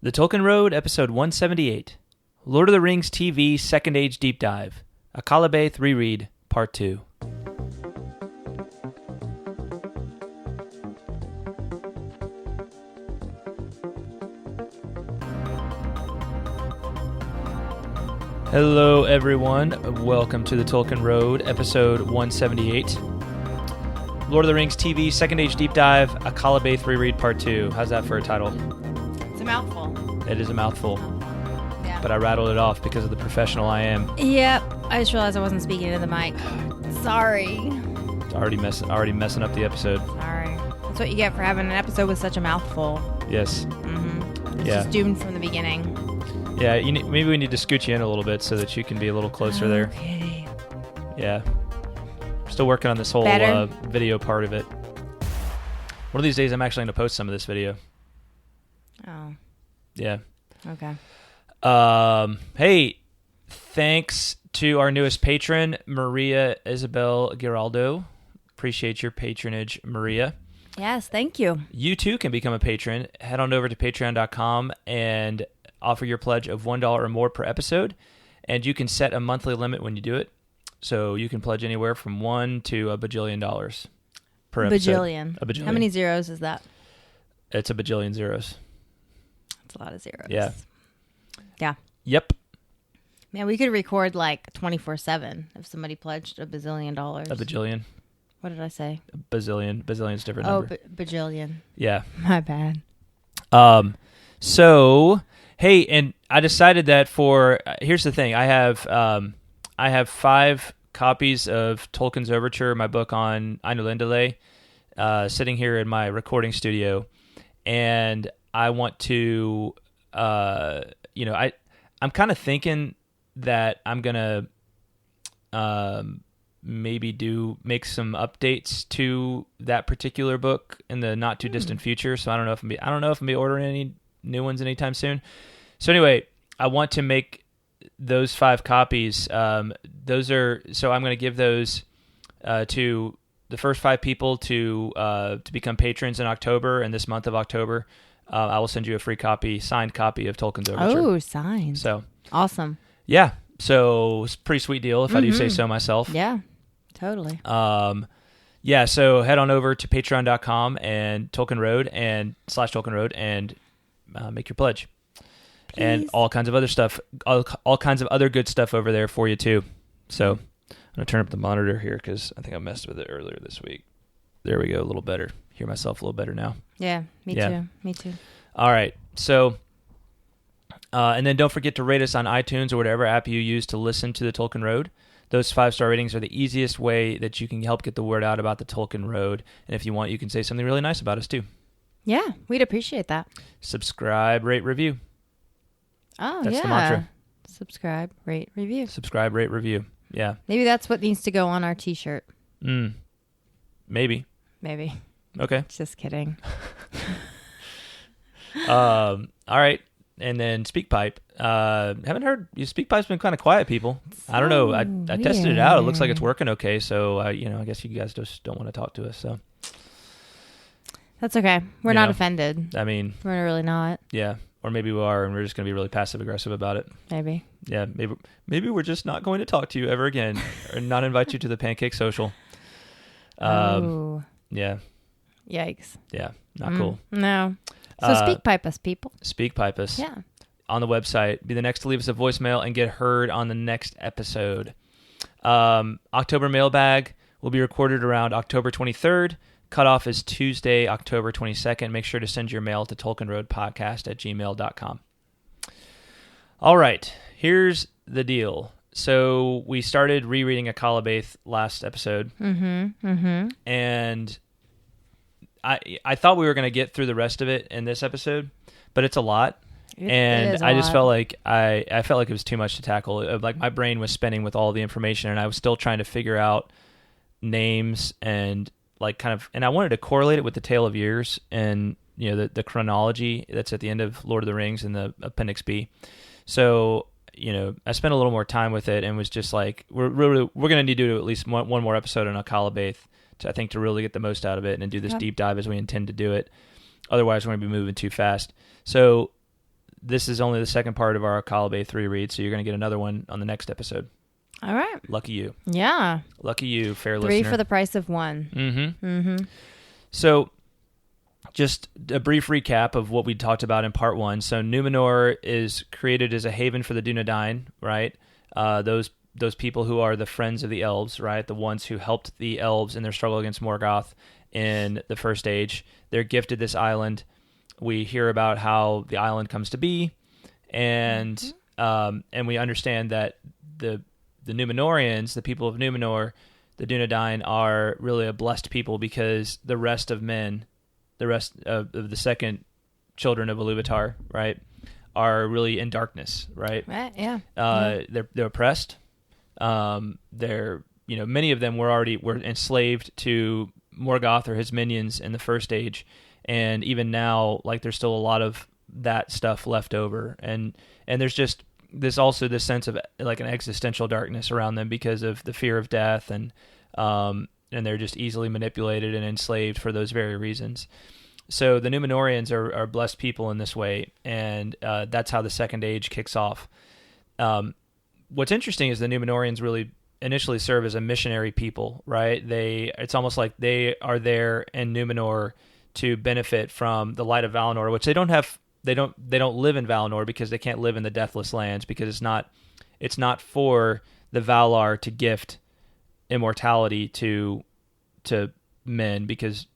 The Tolkien Road, Episode 178. Lord of the Rings TV Second Age Deep Dive. Akallabêth Reread, Part 2. Hello, everyone. Welcome to the Tolkien Road, Episode 178. Lord of the Rings TV Second Age Deep Dive, Akallabêth Reread, Part 2. How's that for a title? It's a mouthful. It is a mouthful. Yeah. But I rattled it off because of the professional I am. Yep. I just realized I wasn't speaking into the mic. Sorry. It's already messing up the episode. Sorry. That's what you get for having an episode with such a mouthful. Yes. Mm-hmm. It's Yeah. just doomed from the beginning. Yeah, maybe we need to scoot you in a little bit so that you can be a little closer there. Okay. Yeah. Still working on this whole video part of it. One of these days I'm actually going to post some of this video. Oh. Yeah. Okay. Hey, thanks to our newest patron, Maria Isabel Giraldo. Appreciate your patronage, Maria. Yes, thank you. You too can become a patron. Head on over to patreon.com and offer your pledge of $1 or more per episode, and you can set a monthly limit when you do it. So you can pledge anywhere from $1 to $1 bajillion per episode. Bajillion. A bajillion. How many zeros is that? It's a bajillion zeros. That's a lot of zeros. Yeah. Yeah. Yep. Man, we could record like 24/7 if somebody pledged $1 bazillion. A bajillion. What did I say? A bazillion. Bazillion's a different Oh, number. bajillion. Yeah. My bad. So, hey, and I decided that here's the thing. I have 5 copies of Tolkien's Overture, my book on Ainulindale, sitting here in my recording studio, and I want to, I'm kind of thinking that I'm gonna maybe make some updates to that particular book in the not too distant future. So I don't know if I'm gonna be ordering any new ones anytime soon. So anyway, I want to make those 5 copies. So I'm going to give those to the first 5 people to become patrons in October, and this month of October, I will send you a free signed copy of Tolkien's Overture. Oh, signed. So awesome. Yeah, so it's a pretty sweet deal if I do say so myself. Yeah, totally. Yeah, so head on over to patreon.com and Tolkien Road and /Tolkien Road and make your pledge. Please. And all kinds of other stuff, all kinds of other good stuff over there for you too. So I'm going to turn up the monitor here because I think I messed with it earlier this week. There we go, a little better. Hear myself a little better now. Yeah, me too. Me too. All right, so, and then don't forget to rate us on iTunes or whatever app you use to listen to the Tolkien Road. Those 5-star ratings are the easiest way that you can help get the word out about the Tolkien Road. And if you want, you can say something really nice about us too. Yeah, we'd appreciate that. Subscribe, rate, review. Oh, That's yeah. the mantra. Subscribe, rate, review. Subscribe, rate, review. Yeah. Maybe that's what needs to go on our T-shirt. Maybe. Maybe. Okay. Just kidding. All right. And then SpeakPipe. Haven't heard. SpeakPipe's been kind of quiet, people. I don't know. I tested it out. It looks like it's working okay. So, I guess you guys just don't want to talk to us. So that's okay. We're not offended. I mean, we're really not. Yeah. Or maybe we are, and we're just going to be really passive-aggressive about it. Maybe. Yeah, maybe we're just not going to talk to you ever again, or not invite you to the pancake social. Oh. Yeah. Yikes. Yeah, not cool. No. So SpeakPipe us, people. SpeakPipe us. Yeah. On the website. Be the next to leave us a voicemail and get heard on the next episode. October mailbag will be recorded around October 23rd. Cutoff is Tuesday, October 22nd. Make sure to send your mail to tolkienroadpodcast@gmail.com. All right, here's the deal. So we started rereading Akallabêth last episode. And I thought we were going to get through the rest of it in this episode, but it's a lot. I just felt like I felt like it was too much to tackle. Like my brain was spinning with all the information, and I was still trying to figure out names and and I wanted to correlate it with the Tale of Years and the chronology that's at the end of Lord of the Rings in the Appendix B. So I spent a little more time with it and was just like, we're going to need to do at least one more episode on Akallabêth to really get the most out of it and do this deep dive as we intend to do it. Otherwise, we're going to be moving too fast. So this is only the second part of our Akallabêth reread, so you're going to get another one on the next episode. All right. Lucky you. Yeah. Lucky you, fair 3 listener. for the price of 1. Mm-hmm. Mm-hmm. So, just a brief recap of what we talked about in part 1. So, Númenor is created as a haven for the Dúnedain, right? Those people who are the friends of the elves, right? The ones who helped the elves in their struggle against Morgoth in the First Age. They're gifted this island. We hear about how the island comes to be, and we understand that the Númenóreans, the people of Númenor, the Dúnedain, are really a blessed people because the rest of men, the rest of the second children of Ilúvatar, right, are really in darkness, right? Right. Yeah. They're oppressed. They're many of them were enslaved to Morgoth or his minions in the First Age, and even now, like, there's still a lot of that stuff left over, and there's just this sense of like an existential darkness around them because of the fear of death, and they're just easily manipulated and enslaved for those very reasons. So the Númenóreans are blessed people in this way, and that's how the Second Age kicks off. What's interesting is the Númenóreans really initially serve as a missionary people, right? It's almost like they are there in Númenor to benefit from the light of Valinor, which they don't have. They don't live in Valinor because they can't live in the Deathless Lands, because it's not for the Valar to gift immortality to men, because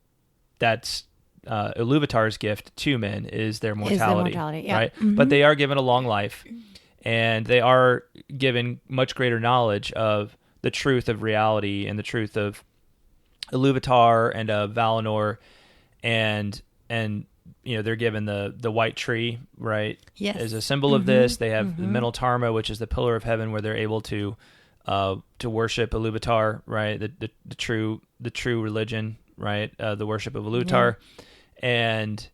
that's Ilúvatar's gift to men is their mortality, yeah. right? Mm-hmm. But they are given a long life, and they are given much greater knowledge of the truth of reality and the truth of Ilúvatar and of Valinor, and they're given the white tree, right? Yes. As a symbol of this. They have the Mental Tarma, which is the pillar of heaven, where they're able to worship Ilúvatar, right? The true religion, right? The worship of Ilúvatar, and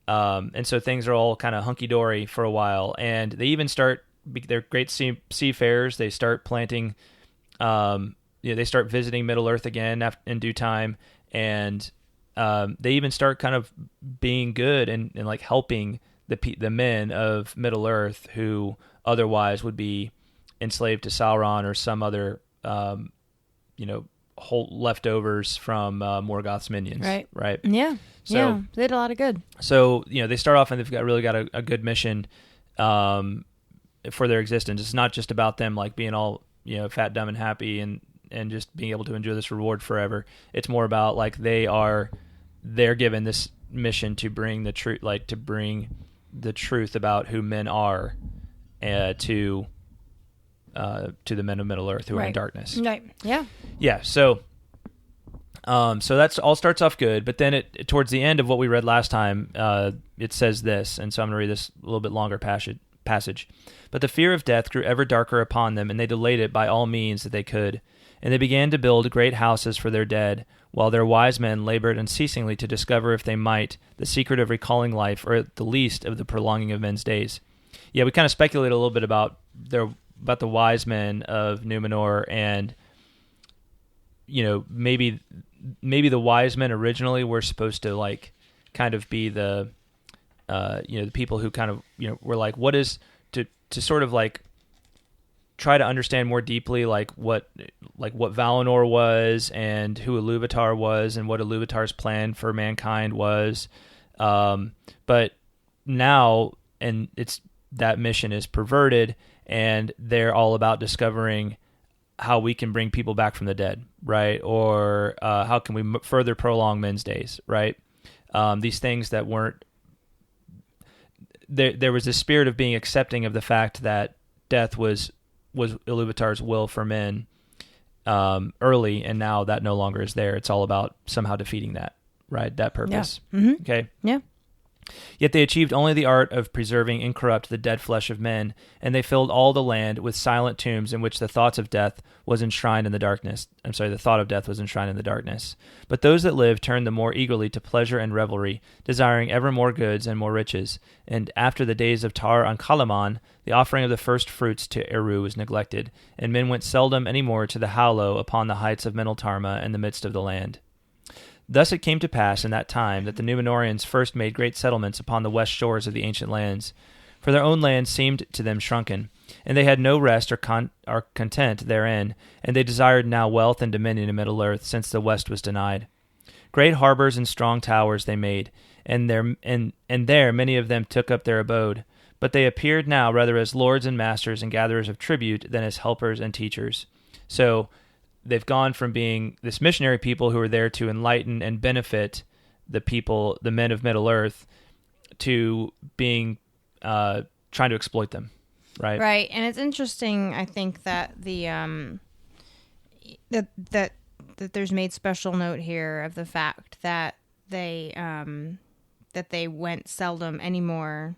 so things are all kind of hunky dory for a while, and they even they're great seafarers. They start planting, they start visiting Middle Earth again in due time, and they even start kind of being good and like helping the men of Middle Earth who otherwise would be enslaved to Sauron or some other whole leftovers from Morgoth's minions. Right. Yeah. So they did a lot of good. So they start off and they've really got a good mission for their existence. It's not just about them like being all fat, dumb, and happy and just being able to enjoy this reward forever. It's more about like they're given this mission to bring the truth, like to bring the truth about who men are to the men of Middle Earth who are in darkness. Right. Yeah. Yeah. So that's all starts off good, but then towards the end of what we read last time, it says this, and so I'm going to read this a little bit longer passage. But the fear of death grew ever darker upon them, and they delayed it by all means that they could. And they began to build great houses for their dead, while their wise men labored unceasingly to discover, if they might, the secret of recalling life, or at the least of the prolonging of men's days. Yeah, we kind of speculated a little bit about the wise men of Númenor, and maybe the wise men originally were supposed to like kind of be the the people who kind of were like, what is to sort of like try to understand more deeply like what Valinor was and who Ilúvatar was and what Ilúvatar's plan for mankind was, but now that mission is perverted, and they're all about discovering how we can bring people back from the dead, right? Or how can we further prolong men's days, right? These things that weren't there was this spirit of being accepting of the fact that death was Ilúvatar's will for men early, and now that no longer is there. It's all about somehow defeating that, right? That purpose. Yeah. Mm-hmm. Okay. Yeah. Yet they achieved only the art of preserving incorrupt the dead flesh of men, and they filled all the land with silent tombs in which the thought of death was enshrined in the darkness. But those that lived turned the more eagerly to pleasure and revelry, desiring ever more goods and more riches. And after the days of Tar-Palantir, the offering of the first fruits to Eru was neglected, and men went seldom any more to the Hallow upon the heights of Mental Tarma in the midst of the land. Thus it came to pass in that time that the Númenóreans first made great settlements upon the west shores of the ancient lands, for their own land seemed to them shrunken, and they had no rest or content therein, and they desired now wealth and dominion in Middle-earth, since the west was denied. Great harbors and strong towers they made, and there many of them took up their abode. But they appeared now rather as lords and masters and gatherers of tribute than as helpers and teachers. So they've gone from being this missionary people who are there to enlighten and benefit the people, the men of Middle-earth, to being trying to exploit them, right? Right, and it's interesting. I think that the that there's made special note here of the fact that they went seldom anymore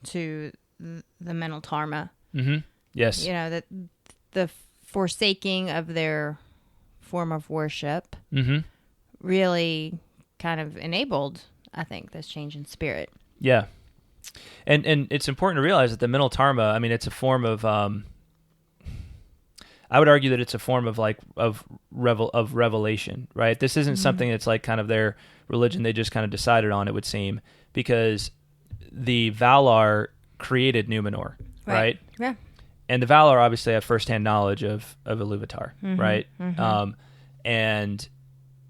to the mental tarma. Mm-hmm. Yes. You know, that the forsaking of their form of worship really kind of enabled, I think, this change in spirit. Yeah. And it's important to realize that the mental tarma, I mean, it's a form of, I would argue that it's a form of revelation, right? This isn't something that's like kind of their religion they just kind of decided on, it would seem, because the Valar created Númenor, right? Yeah. And the Valar obviously have firsthand knowledge of Ilúvatar, right? And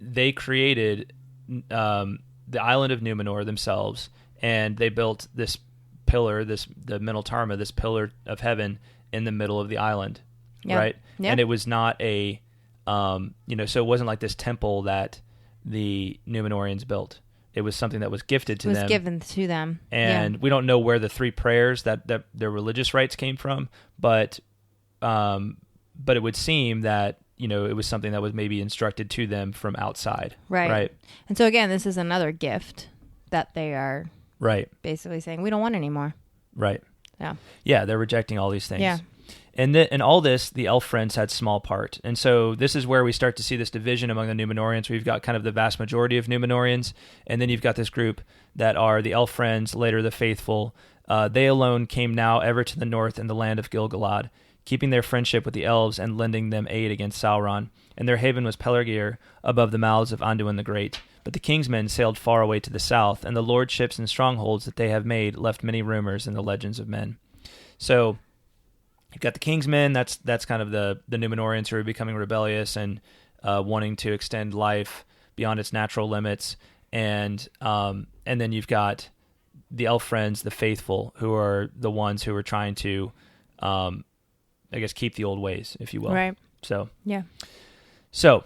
they created the island of Númenor themselves, and they built this pillar, the mental tarma, this pillar of heaven in the middle of the island, right? Yeah. And it was not a, so it wasn't like this temple that the Númenorians built. It was something that was gifted to them. It was given to them. And we don't know where the 3 prayers that their religious rites came from, but it would seem that, it was something that was maybe instructed to them from outside. Right. And so again, this is another gift that they are basically saying, we don't want anymore. Right. Yeah. Yeah, they're rejecting all these things. Yeah. And in all this, the elf friends had small part. And so this is where we start to see this division among the Númenorians, where you've got kind of the vast majority of Númenorians, and then you've got this group that are the elf friends, later the faithful. They alone came now ever to the north in the land of Gil-galad, keeping their friendship with the elves and lending them aid against Sauron. And their haven was Pelargir, above the mouths of Anduin the Great. But the king's men sailed far away to the south, and the lordships and strongholds that they have made left many rumors in the legends of men. So you've got the king's men, that's kind of the Númenorians who are becoming rebellious and wanting to extend life beyond its natural limits. And then you've got the elf friends, the faithful, who are the ones who are trying to, keep the old ways, if you will. Right. So, yeah. So,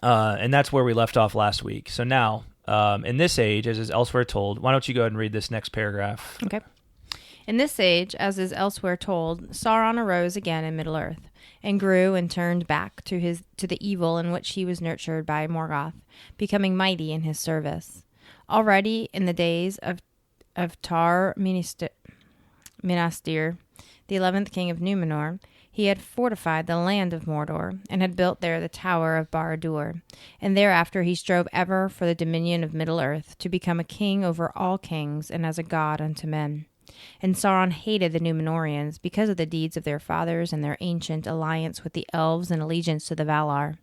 and that's where we left off last week. So now, in this age, as is elsewhere told, why don't you go ahead and read this next paragraph? Okay. In this age, as is elsewhere told, Sauron arose again in Middle-earth, and grew and turned back to the evil in which he was nurtured by Morgoth, becoming mighty in his service. Already in the days of Tar-Palantir, the 11th king of Númenor, he had fortified the land of Mordor, and had built there the tower of Barad-dûr, and thereafter he strove ever for the dominion of Middle-earth, to become a king over all kings, and as a god unto men. And Sauron hated the Númenorians because of the deeds of their fathers and their ancient alliance with the elves and allegiance to the Valar.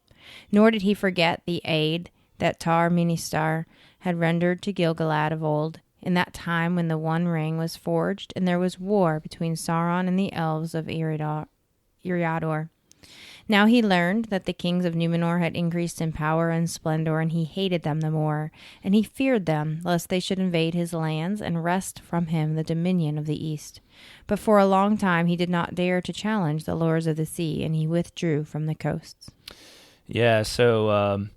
Nor did he forget the aid that Tar-Palantir had rendered to Gil-galad of old, in that time when the One Ring was forged, and there was war between Sauron and the elves of Eriador. Now he learned that the kings of Númenor had increased in power and splendor, and he hated them the more, and he feared them, lest they should invade his lands and wrest from him the dominion of the east. But for a long time he did not dare to challenge the lords of the sea, and he withdrew from the coasts. Yeah, so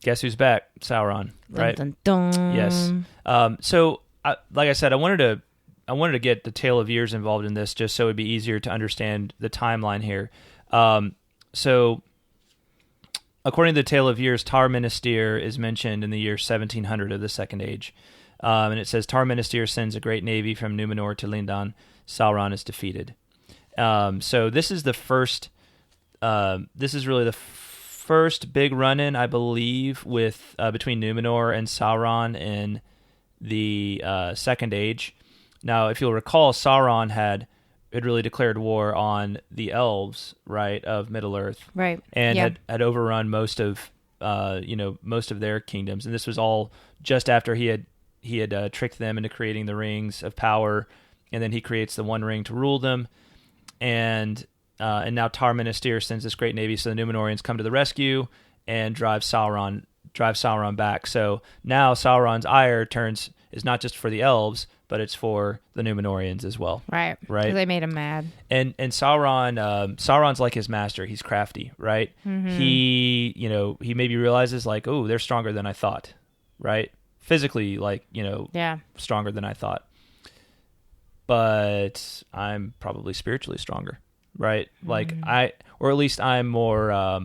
guess who's back? Sauron, right? Dun, dun, dun. Yes. Like I said, I wanted to get the Tale of Years involved in this, just so it'd be easier to understand the timeline here. So, according to the Tale of Years, Tar-Palantir is mentioned in the year 1700 of the Second Age. And it says, Tar-Palantir sends a great navy from Númenor to Lindan. Sauron is defeated. So this is the first, this is really the first big run-in, I believe, with between Númenor and Sauron in the Second Age. Now, if you'll recall, Sauron had really declared war on the elves, right, of Middle-earth, right, and had overrun most of their kingdoms, and this was all just after he had tricked them into creating the rings of power, and then he creates the One Ring to rule them, and now Tar-Palantir sends this great navy, so the Númenóreans come to the rescue and drive Sauron back. So now Sauron's ire is not just for the elves, but it's for the Númenóreans as well. Right. Right. They made him mad. And Sauron's like his master. He's crafty, right? Mm-hmm. He maybe realizes like, oh, they're stronger than I thought, right? Physically, like, stronger than I thought. But I'm probably spiritually stronger, right? Like or at least I'm more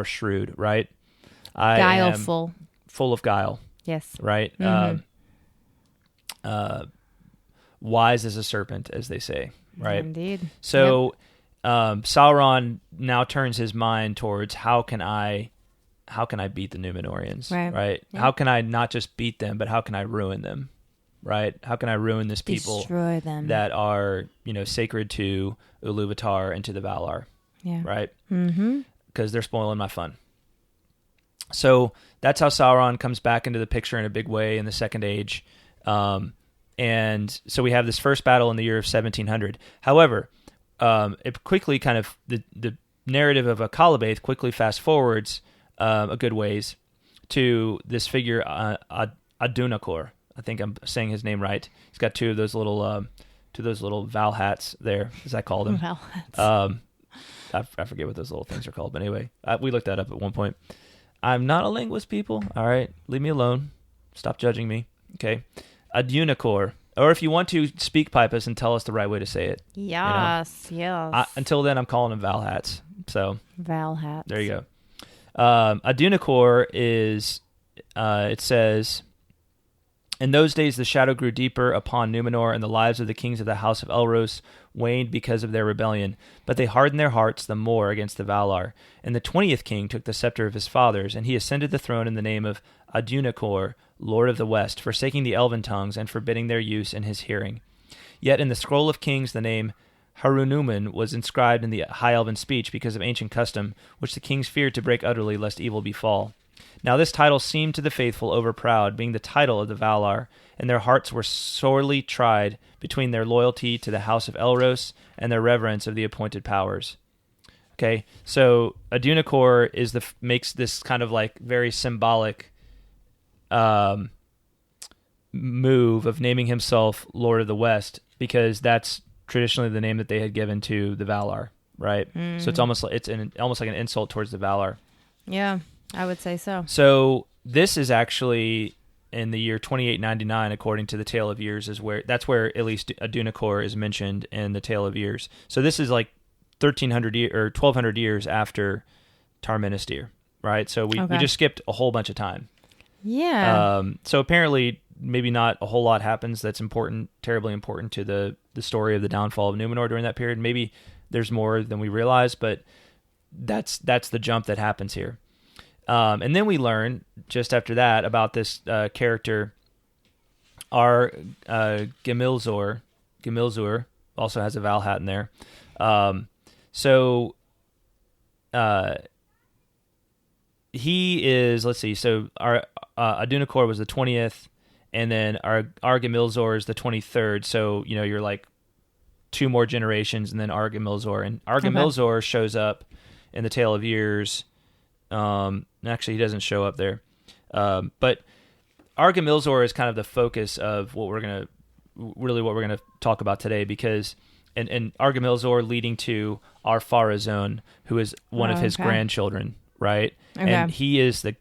shrewd, right? I Guileful. am full of guile. Yes. Right? Mm-hmm. Wise as a serpent, as they say, right? Indeed. So Sauron now turns his mind towards how can I beat the Númenóreans, right? Yep. How can I not just beat them, but how can I ruin them, right? How can I ruin this people Destroy them. that are, sacred to Ilúvatar and to the Valar, right? Mm-hmm. Because they're spoiling my fun. So that's how Sauron comes back into the picture in a big way in the Second Age. And so we have this first battle in the year of 1700. However, it quickly kind of, the narrative of Akallabêth quickly fast forwards a good ways to this figure, Adûnakhôr. I think I'm saying his name right. He's got two of those little Val hats there, as I call them. Val hats. I forget what those little things are called, but anyway, we looked that up at one point. I'm not a linguist, people. All right, leave me alone. Stop judging me. Okay, Adûnakhôr, or if you want to, speak pipe us and tell us the right way to say it. Yes, yes. Until then, I'm calling them Val hats. So Val hats. there you go. Adûnakhôr is. It says, in those days the shadow grew deeper upon Númenor, and the lives of the kings of the house of Elros waned because of their rebellion. But they hardened their hearts the more against the Valar. And the 20th king took the scepter of his fathers, and he ascended the throne in the name of Adûnakhôr, Lord of the West, forsaking the elven tongues and forbidding their use in his hearing. Yet in the scroll of kings the name Harunuman was inscribed in the high elven speech because of ancient custom, which the kings feared to break utterly lest evil befall. Now this title seemed to the faithful overproud, being the title of the Valar, and their hearts were sorely tried between their loyalty to the house of Elros and their reverence of the appointed powers. Okay, so Adûnakhôr makes this kind of like very symbolic move of naming himself Lord of the West, because that's traditionally the name that they had given to the Valar, right? So it's almost like an insult towards the Valar. Yeah, I would say so. So this is actually in the year 2899, according to the Tale of Years, that's where at least Adûnakhôr is mentioned in the Tale of Years. So this is like 1200 years after Tar-Palantir, right? So we just skipped a whole bunch of time. Yeah. So apparently, maybe not a whole lot happens that's important, terribly important to the story of the downfall of Númenor during that period. Maybe there's more than we realize, but that's the jump that happens here. And then we learn just after that about this character, Gimilzur. Gimilzur also has a Val hat in there. He is, let's see, so our Adûnakhôr was the 20th, and then Ar-Gimilzur is the 23rd. So, you're like two more generations, and then Ar-Gimilzur. And Ar-Gimilzur shows up in the Tale of Years. Actually, he doesn't show up there. But Ar-Gimilzur is kind of the focus of what we're going to talk about today, because and Ar-Gimilzur leading to Ar-Pharazôn, who is one of his grandchildren, right? Okay. And he is the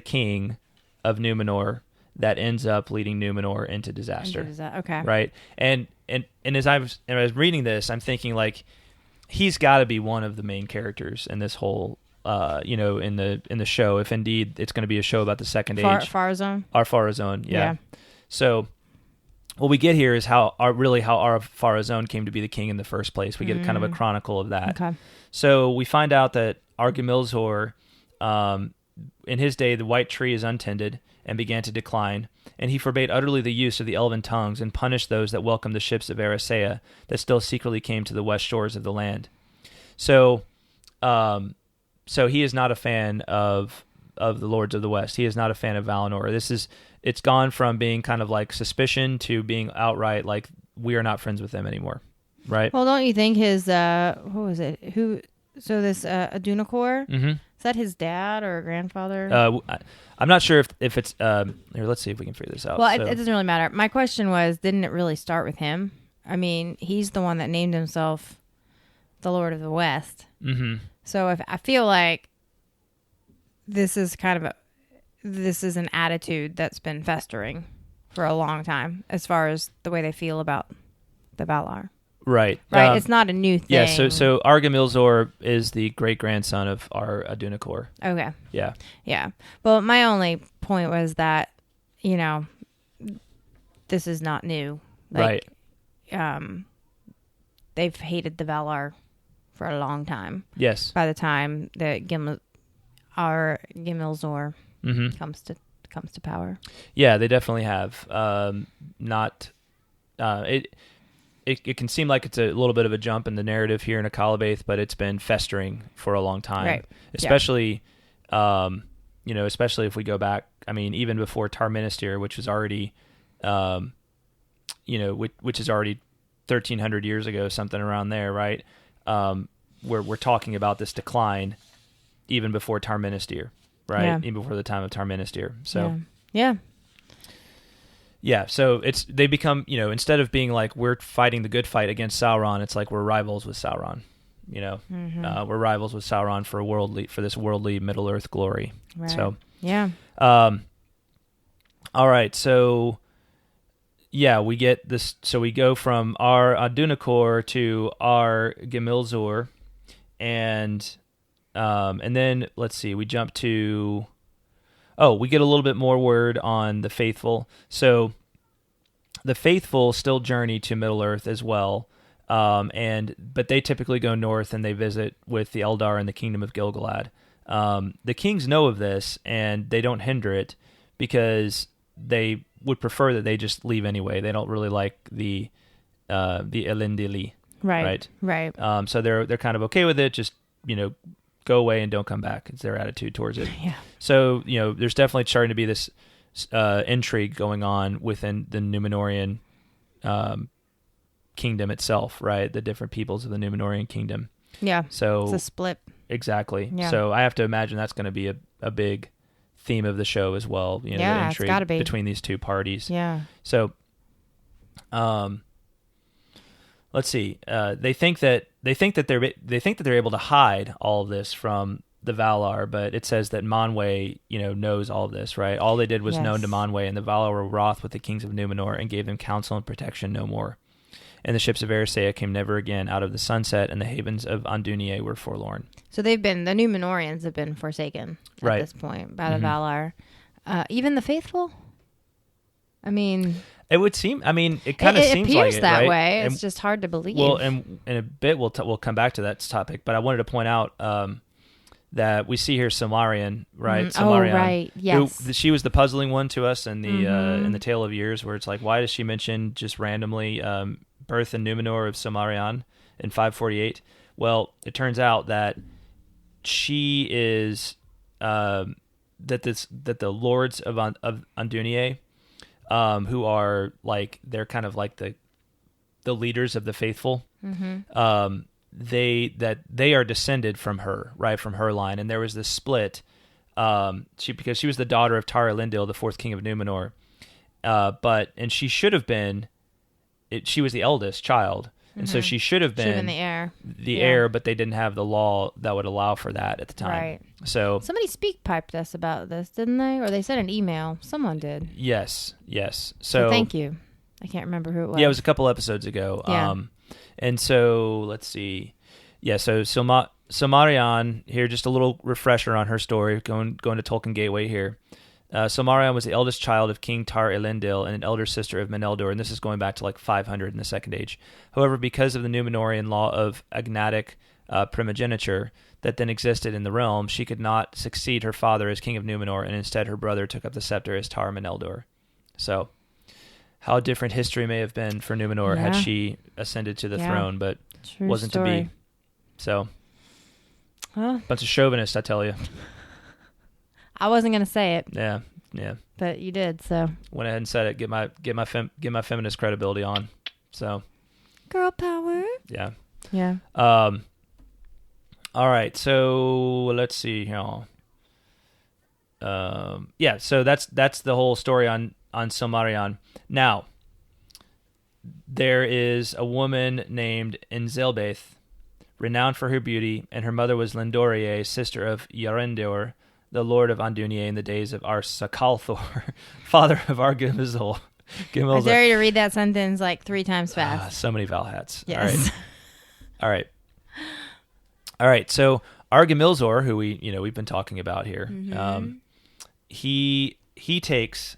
king of Númenor that ends up leading Númenor into disaster. Okay. Right? And as I was reading this, I'm thinking like he's got to be one of the main characters in this whole in the show, if indeed it's going to be a show about the Second Age. Ar-Pharazôn? Ar-Pharazôn, yeah. So what we get here is how Ar-Pharazôn came to be the king in the first place. We get kind of a chronicle of that. Okay. So we find out that Ar-Gimilzur, in his day, the white tree is untended and began to decline, and he forbade utterly the use of the elven tongues and punished those that welcomed the ships of Eressëa that still secretly came to the west shores of the land. So he is not a fan of the Lords of the West. He is not a fan of Valinor. This is it's gone from being kind of like suspicion to being outright like we are not friends with them anymore, right? Well, don't you think his what was it? This Adûnakhôr, is that his dad or grandfather? I'm not sure if it's here. Let's see if we can figure this out. Well, it doesn't really matter. My question was, didn't it really start with him? I mean, he's the one that named himself the Lord of the West. Mm-hmm. So if I feel like this is an attitude that's been festering for a long time, as far as the way they feel about the Valar. Right. It's not a new thing. Yeah. So Ar-Gimilzor is the great grandson of Adûnakhôr. Okay. Yeah. Yeah. Well, my only point was that, this is not new. Right. They've hated the Valar for a long time. Yes. By the time that Gimilzor comes to power. Yeah, they definitely have. It can seem like it's a little bit of a jump in the narrative here in Akallabêth, but it's been festering for a long time. Right. Especially, especially if we go back. I mean, even before Tar-Palantir, which was already, which is already 1,300 years ago, something around there, right? We're talking about this decline even before Tar-Palantir, right? Yeah. Even before the time of Tar-Palantir. So yeah. Yeah, so they become, instead of being like we're fighting the good fight against Sauron, it's like we're rivals with Sauron. We're rivals with Sauron for this worldly Middle Earth glory. Right. So yeah. All right, so yeah, we get this. So we go from our Adûnakhôr to our Gimilzor, and then let's see, we jump to. Oh, we get a little bit more word on the faithful. So the faithful still journey to Middle-earth as well, but they typically go north and they visit with the Eldar in the kingdom of Gil-galad. The kings know of this and they don't hinder it because they would prefer that they just leave anyway. They don't really like the Elendili. Right. So they're kind of okay with it. Just go away and don't come back. It's their attitude towards it. Yeah. So, there's definitely starting to be this intrigue going on within the Númenorian kingdom itself, right? The different peoples of the Númenorian kingdom. Yeah. So it's a split. Exactly. Yeah. So I have to imagine that's going to be a big theme of the show as well. The intrigue it's gotta be. between these two parties. Yeah. So, let's see. They think that they're able to hide all of this from the Valar, but it says that Manwë, knows all of this, right? All they did was known to Manwë, and the Valar were wroth with the kings of Númenor and gave them counsel and protection no more. And the ships of Erisea came never again out of the sunset, and the havens of Andúnië were forlorn. So the Númenorians have been forsaken at this point by the Valar. Even the faithful? I mean... It would seem. I mean, it kind of seems like it, that right? way. And, it's just hard to believe. Well, and in a bit we'll come back to that topic, but I wanted to point out that we see here Silmarillion, right? Silmarillion, right. Yes. She was the puzzling one to us in the Tale of Years, where it's like, why does she mention just randomly birth in Númenor of Silmarillion in 548? Well, it turns out that she is that the lords of Andúnië. Who are they're kind of like the leaders of the faithful. Mm-hmm. They are descended from her, right, from her line, and there was this split. Because she was the daughter of Tar-Elendil, the fourth king of Númenor, and she should have been. She was the eldest child, and so she should have been the heir, but they didn't have the law that would allow for that at the time. Right. So somebody speak-piped us about this, didn't they? Or they sent an email. Someone did. Yes. So thank you. I can't remember who it was. Yeah, it was a couple episodes ago. Yeah. And so let's see. Yeah, so Silmarillion here, just a little refresher on her story, going to Tolkien Gateway here. Silmarillion was the eldest child of King Tar-Elendil and an elder sister of Meneldor, and this is going back to 500 in the Second Age. However, because of the Númenorian law of agnatic primogeniture that then existed in the realm, she could not succeed her father as king of Númenor, and instead her brother took up the scepter as Tar-Meneldor. So, how different history may have been for Númenor had she ascended to the throne, but wasn't to be. So, bunch of chauvinists, I tell you. I wasn't going to say it. Yeah, Yeah. But you did, so. Went ahead and said it. Get my feminist credibility on. So. Girl power. Yeah. Yeah. All right. So let's see here. Yeah. So that's the whole story on Silmarillion. Now, there is a woman named Enzelbeth, renowned for her beauty, and her mother was Lindorié, sister of Yarendor, the lord of Andúnie in the days of Ar-Sakallthor, father of Ar-Gimilzor. I dare you to read that sentence like 3 times fast. So many vowel hats. Yes. All right. So Ar-Gimilzor, who we've been talking about here, he takes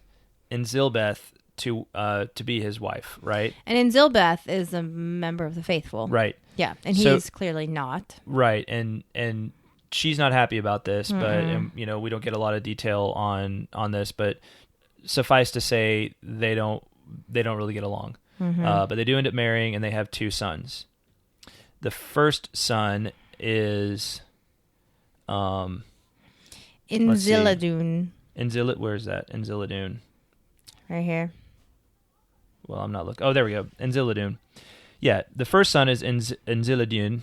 Enzelbeth to be his wife, right? And Enzelbeth is a member of the faithful, right? Yeah, and he's clearly not, right? And she's not happy about this, but we don't get a lot of detail on this, but suffice to say, they don't really get along. But they do end up marrying, and they have 2 sons. The first son is Enziladun. Where is that? Enziladun. Right here. Well, I'm not looking. Oh, there we go. Enziladun. Yeah, the first son is Enziladun,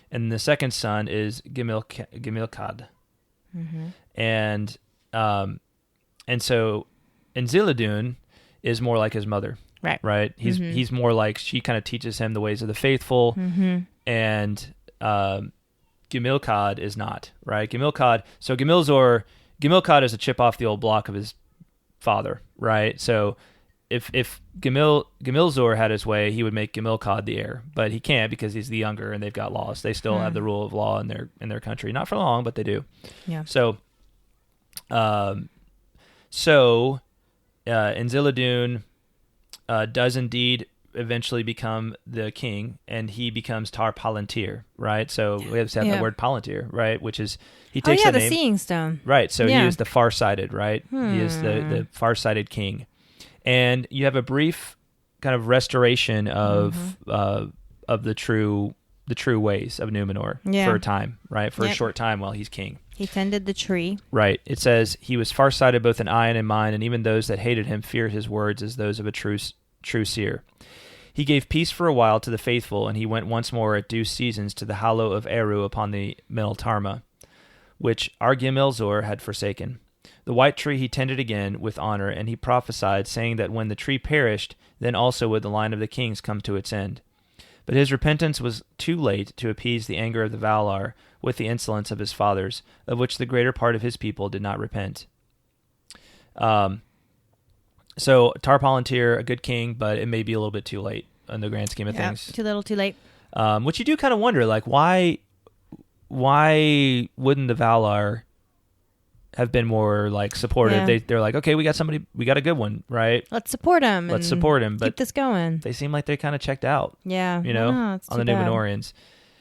and the second son is Gimilcad. And so Enziladun is more like his mother. Right. He's more like, she kind of teaches him the ways of the faithful, and Gimilcad is not, right? Gimilcad is a chip off the old block of his father, right? So if Gimilzor had his way, he would make Gimilcad the heir, but he can't because he's the younger and they've got laws. They still have the rule of law in their country, not for long, but they do. Yeah. So, Enziladun does indeed eventually become the king, and he becomes Tar-Palantir, right? So we have the word Palantir, right? Which is, he takes the name. Seeing stone. Right, so he is the far-sighted, right? He is the far-sighted king. And you have a brief kind of restoration of the true ways of Númenor for a time, right? For a short time while he's king. He tended the tree. Right. It says, he was far-sighted both in eye and in mind, and even those that hated him feared his words as those of a true seer. He gave peace for a while to the faithful, and he went once more at due seasons to the hollow of Eru upon the Meneltarma, which Ar-Gimilzor had forsaken. The white tree he tended again with honor, and he prophesied, saying that when the tree perished, then also would the line of the kings come to its end. But his repentance was too late to appease the anger of the Valar with the insolence of his fathers, of which the greater part of his people did not repent. So Tar-Palantir, a good king, but it may be a little bit too late in the grand scheme of things. Too little, too late. Which you do kind of wonder, like, why wouldn't the Valar have been more like supportive? Yeah. They're like, okay, we got a good one, right? Let's support him. But keep this going. They seem like they kind of checked out. Yeah, on the Númenorians,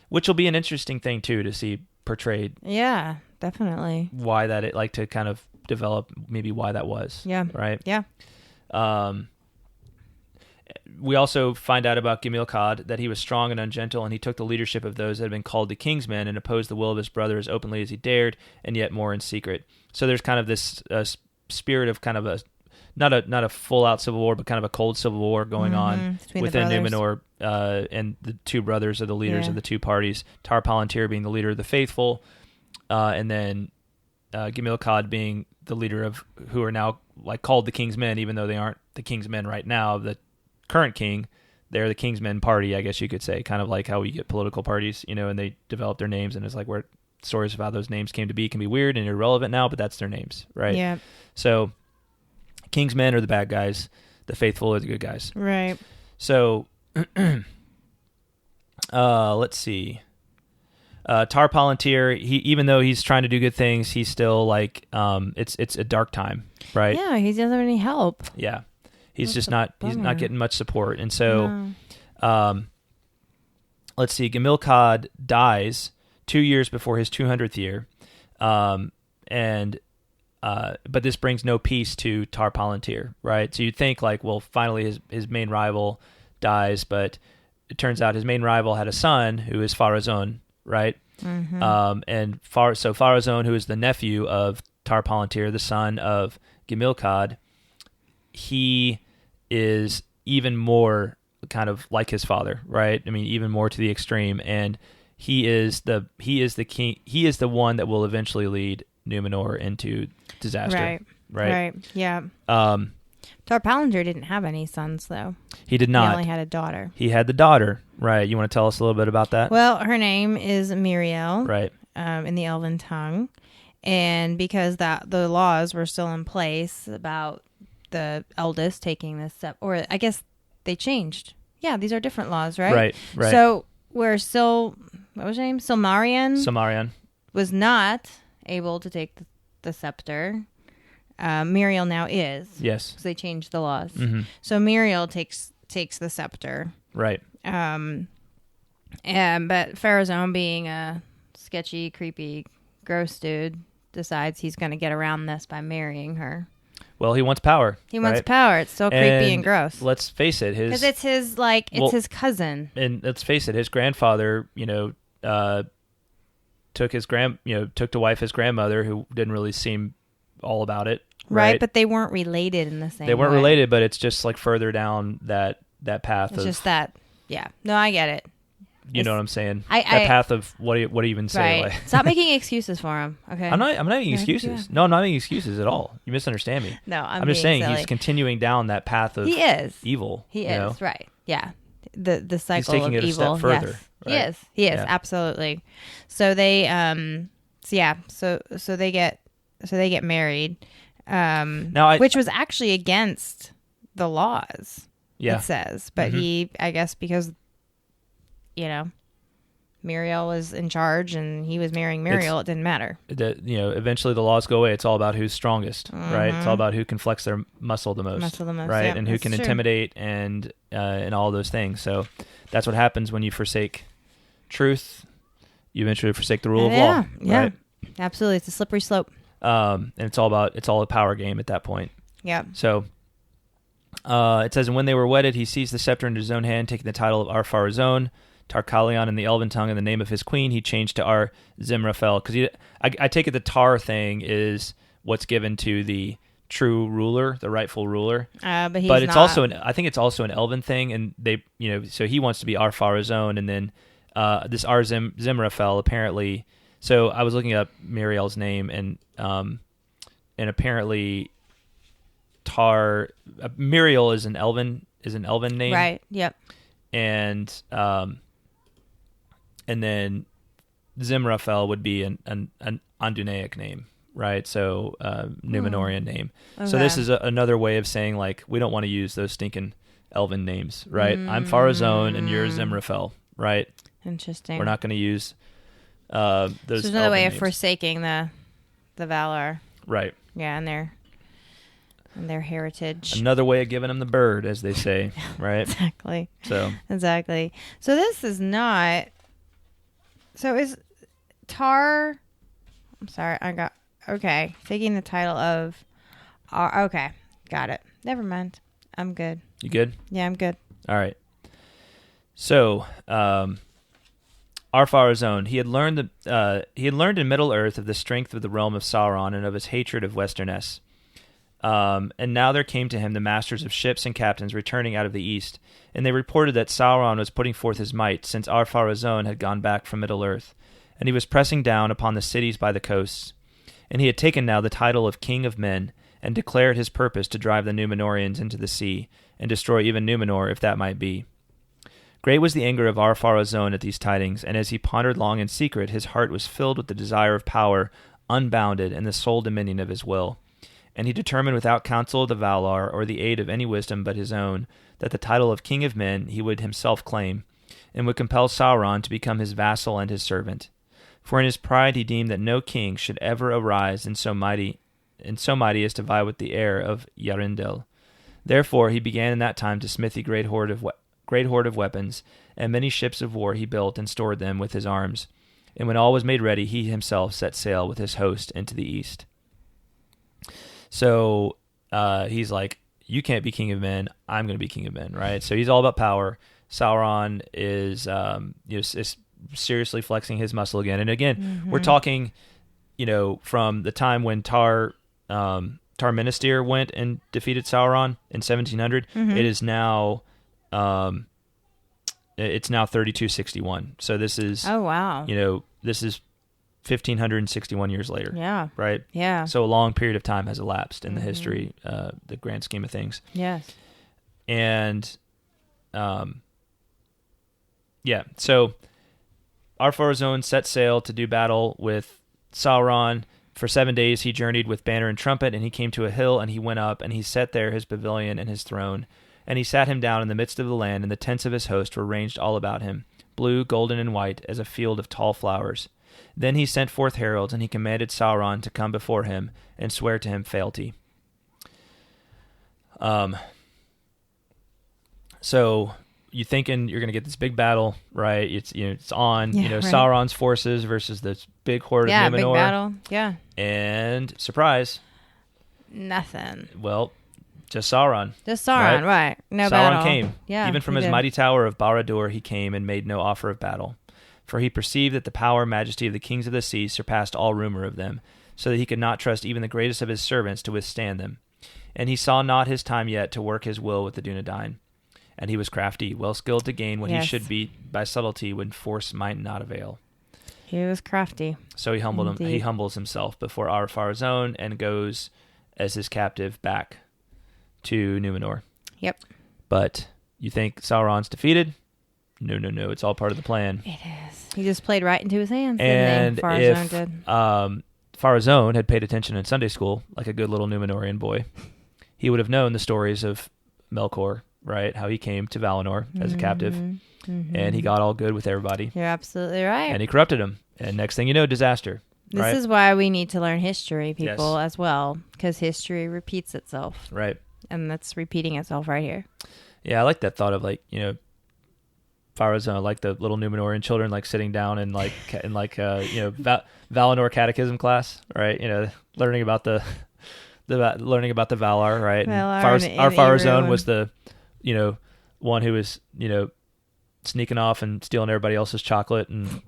which will be an interesting thing too to see portrayed. Yeah, definitely. Why that it like to kind of develop maybe why that was. Yeah. Right. Yeah. We also find out about Gimilcad that he was strong and ungentle, and he took the leadership of those that had been called the king's men and opposed the will of his brother as openly as he dared, and yet more in secret. So there's kind of this spirit of kind of a not a full out civil war, but kind of a cold civil war going on within Númenor, and the 2 brothers are the leaders of the 2 parties. Tar-Palantir being the leader of the faithful, and then Gimilcad being the leader of who are now like called the king's men, even though they aren't the king's men right now. The current king, they're the king's men party, I guess you could say, kind of like how we get political parties, and they develop their names, and it's like where stories of how those names came to be can be weird and irrelevant now, but that's their names, right? Yeah. So king's men are the bad guys, the faithful are the good guys. Right. So let's see. Tar-Palantir, even though he's trying to do good things, he's still like it's a dark time, right? Yeah, he doesn't have any help. Yeah. He's just not getting much support. And so let's see, Gimilcad dies 2 years before his 200th year. But this brings no peace to Tar-Palantir, right? So you'd think like, well, finally his main rival dies, but it turns out his main rival had a son who is Ar-Pharazôn, right? So Ar-Pharazôn, who is the nephew of Tar-Palantir, the son of Gimilcad, he is even more kind of like his father, right? I mean, even more to the extreme, and he is the king. He is the one that will eventually lead Numenor into disaster. Right. Yeah. Um, Tar-Palantir didn't have any sons, though. he did not. He only had a daughter. He had the daughter, right? You want to tell us a little bit about that? Well, her name is Miriel, Right. in the Elven tongue, and because the laws were still in place about the eldest taking this step, or I guess they changed. Yeah, these are different laws, right? Right. So where what was her name? Silmarion was not able to take the scepter. Miriel now is. Yes. Because they changed the laws. Mm-hmm. So Miriel takes the scepter. Right. But Pharazôn, being a sketchy, creepy, gross dude, decides he's going to get around this by marrying her. Well, he wants power. He wants power. It's so creepy and gross. Let's face it, because it's his his cousin. And let's face it, his grandfather, took to wife his grandmother, who didn't really seem all about it. Right, but they weren't related in the same way. They weren't related, but it's just like further down that path. It's just that, yeah. No, I get it. You know what I'm saying? That path of what do you even say? Right. Stop making excuses for him. Okay. I'm not making excuses. Yeah. No, I'm not making excuses at all. You misunderstand me. No, I'm just saying silly. he's continuing down that path of evil. He is, right. Yeah. The cycle he's taking of it evil. a step further. Yes. Right? He is, yeah. absolutely. So they so they get married. Which was actually against the laws. Yeah. It says. But he, I guess because Miriel was in charge and he was marrying Miriel, it didn't matter. Eventually the laws go away. It's all about who's strongest, right? It's all about who can flex their muscle the most, right? Yeah, and who can intimidate and all those things. So that's what happens when you forsake truth. You eventually forsake the rule of law. Yeah, right? Absolutely. It's a slippery slope. And it's all a power game at that point. Yeah. So it says, and when they were wedded, he seized the scepter into his own hand, taking the title of Ar-Pharazôn, Tar-Kalion in the Elven tongue, and the name of his queen he changed to Ar-Zimrafel. Because I take it the Tar thing is what's given to the true ruler, the rightful ruler. But it's also I think it's also an Elven thing, and they so he wants to be Ar-Pharazôn, and then this Ar-Zimrafel apparently. So I was looking up Miriel's name, and apparently Miriel is an Elven name, right? Yep. And then Zimrafel would be an Adûnakhôr name, right? So Númenorian name. Okay. So this is another way of saying like we don't want to use those stinking Elven names, right? I'm Pharazôn and you're Zimrafel, right? Interesting. We're not going to use those. So there's another way of names. Forsaking the Valar, right? Yeah, and their heritage. Another way of giving them the bird, as they say, right? Exactly. Exactly. So this is not. So is Tar? I'm sorry. Taking the title of. Okay, got it. Never mind. I'm good. You good? Yeah, I'm good. All right. So, Ar-Pharazôn, he had learned in Middle Earth of the strength of the realm of Sauron and of his hatred of Westerness. And now there came to him the masters of ships and captains returning out of the east, and they reported that Sauron was putting forth his might, since Ar-Pharazôn had gone back from Middle Earth, and he was pressing down upon the cities by the coasts. And he had taken now the title of King of Men, and declared his purpose to drive the Númenorians into the sea, and destroy even Númenor, if that might be. Great was the anger of Ar-Pharazôn at these tidings, and as he pondered long in secret, his heart was filled with the desire of power, unbounded, and the sole dominion of his will. And he determined without counsel of the Valar, or the aid of any wisdom but his own, that the title of King of Men he would himself claim, and would compel Sauron to become his vassal and his servant. For in his pride he deemed that no king should ever arise in so mighty as to vie with the heir of Yarindel. Therefore he began in that time to smith a great hoard of weapons, and many ships of war he built and stored them with his arms. And when all was made ready, he himself set sail with his host into the east. So he's like, you can't be king of men, I'm going to be king of men, right? So he's all about power. Sauron is seriously flexing his muscle again. And again, we're talking, from the time when Tar Tar-Palantir went and defeated Sauron in 1700, it is now it's now 3261. So this is this is 1561 years later. Yeah. Right? Yeah. So a long period of time has elapsed in the history, the grand scheme of things. Yes. And so Ar-Pharazôn set sail to do battle with Sauron. For 7 days he journeyed with banner and trumpet, and he came to a hill, and he went up, and he set there his pavilion and his throne. And he sat him down in the midst of the land, and the tents of his host were ranged all about him, blue, golden, and white, as a field of tall flowers. Then he sent forth heralds, and he commanded Sauron to come before him and swear to him fealty. So you thinking you're going to get this big battle, right? It's on, right. Sauron's forces versus this big horde of Numenor. Yeah, big battle. Yeah. And surprise. Nothing. Well, just Sauron. Just Sauron, right. No Sauron battle. came. Yeah. Even from his mighty tower of Barad-dûr he came and made no offer of battle. For he perceived that the power and majesty of the kings of the sea surpassed all rumor of them, so that he could not trust even the greatest of his servants to withstand them. And he saw not his time yet to work his will with the Adûnakhôr. And he was crafty, well skilled to gain what he should be by subtlety when force might not avail. He was crafty. So he humbles himself before Ar-Pharazôn and goes as his captive back to Númenor. Yep. But you think Sauron's defeated? No. It's all part of the plan. It is. He just played right into his hands. And Pharazôn if did. Pharazôn had paid attention in Sunday school, like a good little Númenorian boy, he would have known the stories of Melkor, right? How he came to Valinor as a captive, and he got all good with everybody. You're absolutely right. And he corrupted him. And next thing you know, disaster. This is why we need to learn history, people, as well, because history repeats itself. Right. And that's repeating itself right here. Yeah, I like that thought of Pharazôn, like the little Númenorian children, like sitting down and Valinor catechism class, right? Learning about the Valar, right? Ar-Pharazôn was the, one who was, sneaking off and stealing everybody else's chocolate and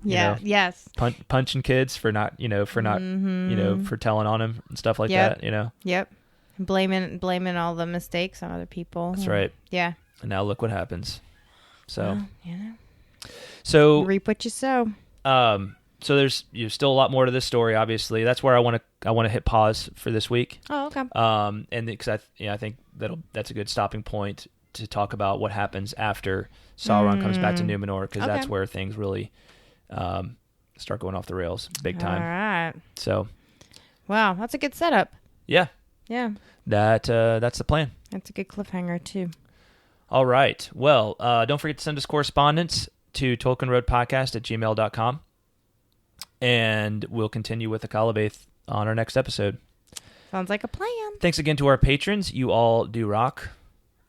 punching kids for not for telling on him and stuff like that. Yep. Blaming all the mistakes on other people. That's right. Yeah. And now look what happens. So, well, so reap what you sow. So there's still a lot more to this story. Obviously, that's where I want to hit pause for this week. Oh, okay. And because I think that's a good stopping point to talk about what happens after Sauron comes back to Númenor, because that's where things really start going off the rails big time. All right. So, wow, that's a good setup. Yeah. Yeah. That's the plan. That's a good cliffhanger too. All right. Well, don't forget to send us correspondence to TolkienRoadPodcast@gmail.com. And we'll continue with Akallabêth on our next episode. Sounds like a plan. Thanks again to our patrons. You all do rock.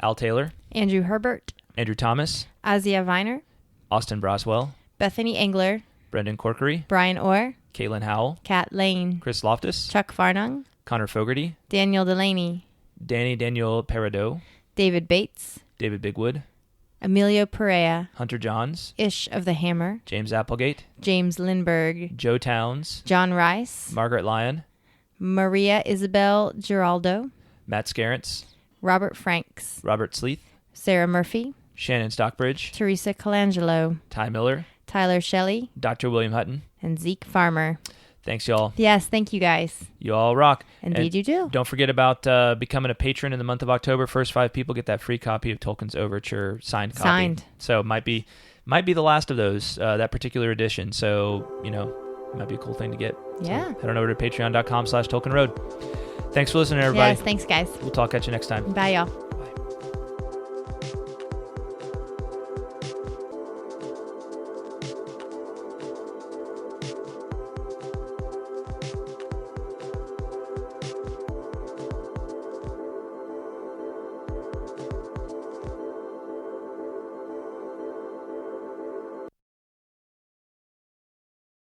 Al Taylor. Andrew Herbert. Andrew Thomas. Azia Viner. Austin Braswell. Bethany Engler. Brendan Corkery. Brian Orr. Caitlin Howell. Kat Lane. Chris Loftus. Chuck Farnung. Connor Fogarty. Daniel Delaney. Daniel Peridot. David Bates. David Bigwood. Emilio Perea. Hunter Johns. Ish of the Hammer. James Applegate. James Lindberg. Joe Towns. John Rice. Margaret Lyon. Maria Isabel Giraldo. Matt Scarrance. Robert Franks. Robert Sleeth. Sarah Murphy. Shannon Stockbridge. Teresa Colangelo. Ty Miller. Tyler Shelley. Dr. William Hutton. And Zeke Farmer. Thanks, y'all. Yes, thank you guys. You all rock. Indeed you do. Don't forget about becoming a patron in the month of October. First 5 people get that free copy of Tolkien's Overture signed copy. So it might be the last of those, that particular edition. So, it might be a cool thing to get. Yeah. So head on over to patreon.com/TolkienRoad. Thanks for listening, everybody. Yes, thanks, guys. We'll talk at you next time. Bye, y'all.